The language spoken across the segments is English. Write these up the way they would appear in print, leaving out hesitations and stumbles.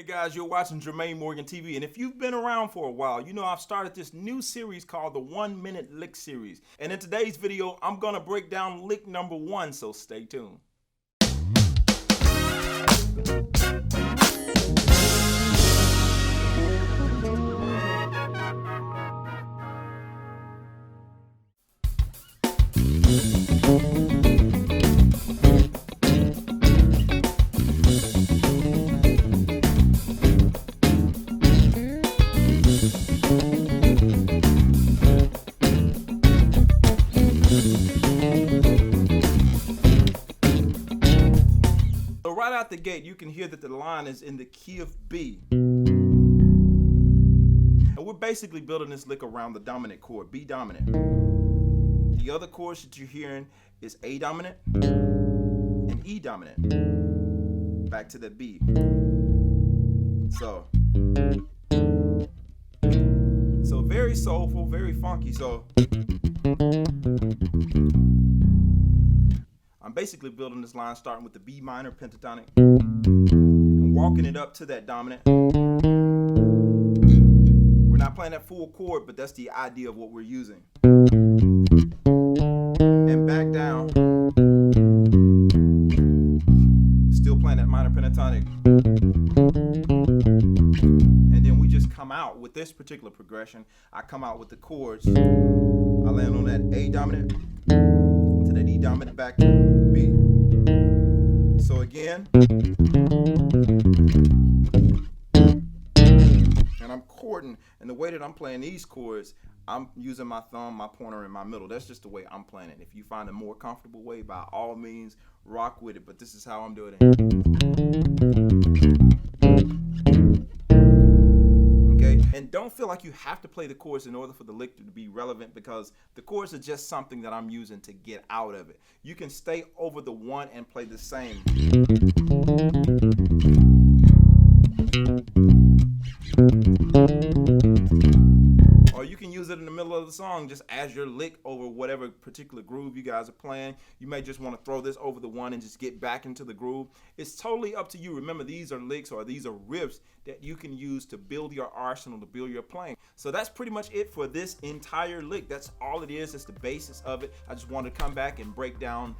Hey guys, you're watching Jermaine Morgan TV, and if you've been around for a while, you know I've started this new series called the 1 Minute Lick Series. And in today's video, I'm gonna break down lick number 1, so stay tuned. So right out the gate, you can hear that the line is in the key of B. And we're basically building this lick around the dominant chord, B dominant. The other chords that you're hearing is A dominant and E dominant. Back to the B. So very soulful, very funky. So I'm basically building this line starting with the B minor pentatonic and walking it up to that dominant. We're not playing that full chord, but that's the idea of what we're using. And back down. Still playing that minor pentatonic. And then we just come out with this particular progression. I come out with the chords. I land on that A dominant to that E dominant back to B. So again, and I'm chording, and the way that I'm playing these chords, I'm using my thumb, my pointer, and my middle. That's just the way I'm playing it. If you find a more comfortable way, by all means, rock with it. But this is how I'm doing it. Okay? And don't feel like you have to play the chords in order for the lick to be relevant, because the chords are just something that I'm using to get out of it. You can stay over the one and play the same. Or you can use it in the middle of the song just as your lick over whatever particular groove you guys are playing. You may just want to throw this over the one and just get back into the groove. It's totally up to you. Remember, these are licks, or these are riffs that you can use to build your arsenal, to build your playing. So that's pretty much it for this entire lick. That's all it is. It's the basis of it. I just wanted to come back and break down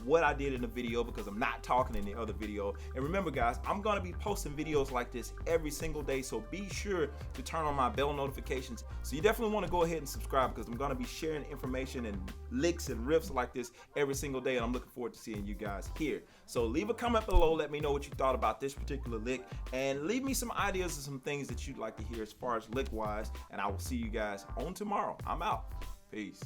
what I did in the video, because I'm not talking in the other video. And remember guys, I'm gonna be posting videos like this every single day, so be sure to turn on my bell notifications. So you definitely want to go ahead and subscribe, because I'm gonna be sharing information and licks and riffs like this every single day, and I'm looking forward to seeing you guys here. So leave a comment below, let me know what you thought about this particular lick, and leave me some ideas of some things that you'd like to hear as far as lick wise, and I will see you guys on tomorrow. I'm out. Peace.